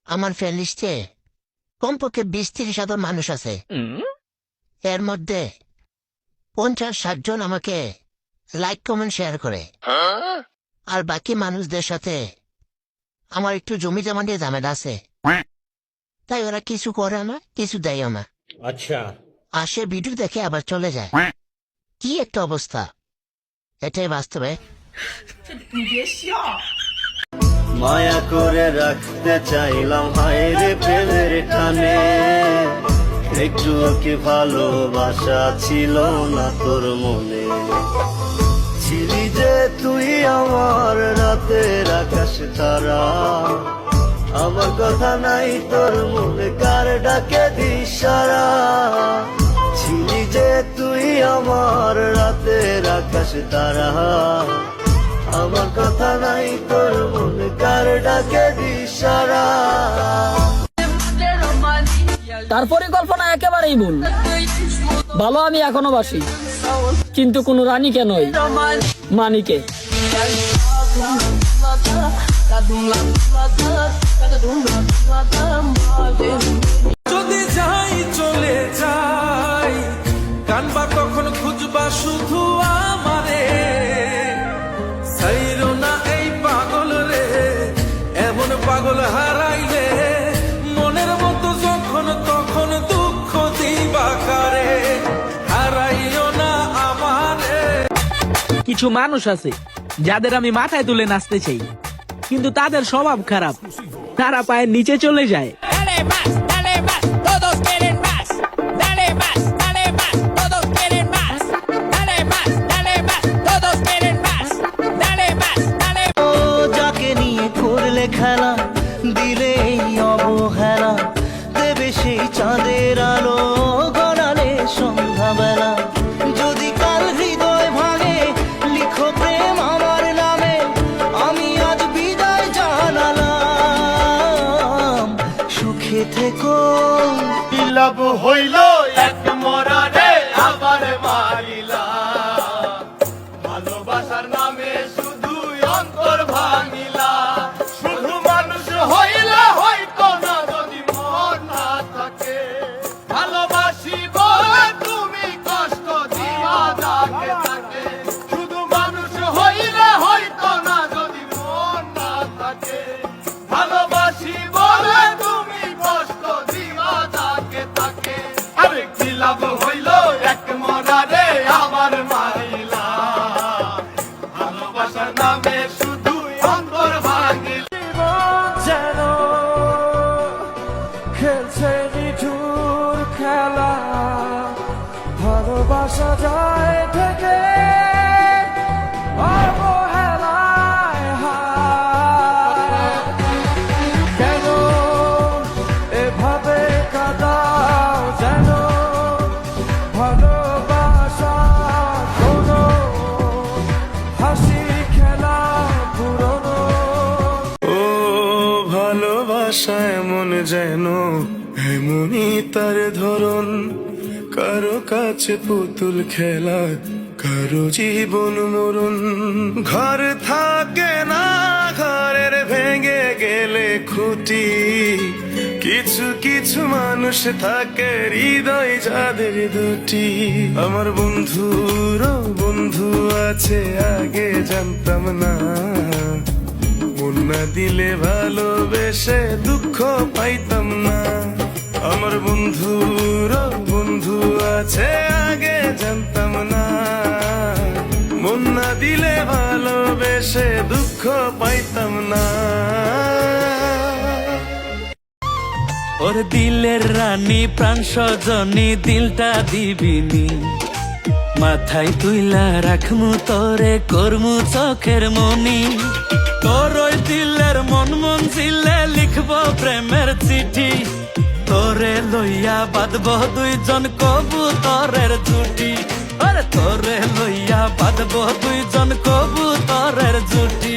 আমার ফ্রেন্ড লিস্টে কমপক্ষে 20-30 হাজার মানুষ আছে। এর মধ্যে 50-60 জন আমাকে লাইক কমেন্ট শেয়ার করে, আর বাকি মানুষদের সাথে আমার একটু জমি জমা নিয়ে ঝামেলা আছে। তাই ওরা কিছু করে না, কিছু দেয়ও না। আচ্ছা, আসে ভিডিও দেখে আবার চলে যায়। কি একটা অবস্থা! এটাই বাস্তবে। মায়া করে রাখতে চাইলাম হায়রে প্রেমের টানে, একটু কি ভালোবাসা ছিল না তোর মনে? ছিলি যে তুই আমার রাতের আকাশ তারা, আমার কথা নাই তোর মনে, কার ডাকে দিশারা? ছিলি যে তুই আমার রাতের আকাশ তারা, আমার কথা নাই তোর মনে, কার ডাকে দিশারা? তার পরিকল্পনা একেবারেই ভুল। ভালো আমি এখনো বাসি, কিন্তু কোনো রানীকে নয়, মানিকে। যদি যাই চলে যাই, কানবা কখন খুঁজবা শুধু আমারে? সাইরো না এই পাগল রে, এমন পাগল হারাইলে মনের মতো যখন তখন দুঃখ দিবা কারে? হারাইও না আমারে। কিছু মানুষ আছে যাদের আমি মাথায় তুলে নাচতে চাই, কিন্তু তাদের স্বভাব খারাপ, তারা পায়ের নিচে চলে যায়। Dale más, todos quieren más. Dale más, todos quieren más. Dale más, todos quieren más. Dale más, ও যাকে নিয়ে করলে খেলা, দিলে এই অবহেলা, দেবে সেই চাঁদের আলো গড়ালে সন্ধ্যাবেলা। যদি কাল হৃদয় ভাঙে, লিখো প্রেম আমার নামে, আমি আজ বিদায় জানালাম, সুখে থেকো। লাভ হইল এক মরারে আবার মারিলা, ভালোবাসার নামে শুধু অন্তর ভাঙিলা। শুধু মানুষ হইলে হয়তো না যদি মন না থাকে, ভালোবাসি বলে তুমি কষ্ট দিয়া যাকে থাকে। শুধু মানুষ হইলে হয়তো না যদি মন না থাকে, ভালোবাসি বলে তুমি কষ্ট দিয়া যাকে থাকে। আরে কি লাভ হইল এক মরারে আবার মারিলা, ভালোবাসার নামে শুধু অন্তর ভাঙিলা। যেন খেলছে নিঠুর খেলা, ভালোবাসা যায় থেকে অবহেলায় হায়। কেন এভাবে কাঁদাও যেন ভালোবাসা কোনো হাসি খেলা পুরনো। ও ভালোবাসা এমন যেন এমনই তার ধরন, কারো কাছে পুতুল খেলা, কারো জীবন মরণ। ঘর থাকে না, ঘরের ভেঙে গেলে খুঁটি, কিছু কিছু মানুষ থাকে হৃদয় যাদের দুটি। আমার বন্ধুরও বন্ধু আছে, আগে জানতাম না, মন না দিলে ভালোবেসে দুঃখ পাইতাম না। আমার বন্ধুরও বন্ধু আছে, আগে জানতাম না, মন না দিলে ভালোবেসে দুঃখ পাইতাম না। ওর দিলের রানী প্রাণ সজনী, দিলটা দিবিনি, মাথায় তুইলা রাখমু তোরে, করমু চোখের মনি। তোর ওই দিলের মন মঞ্জিলে লিখব প্রেমের চিঠি, তোরে লইয়া বাঁধব দুইজন কবুতরের জুটি। আরে তোরে লইয়া বাঁধব দুইজন কবুতরের জুটি।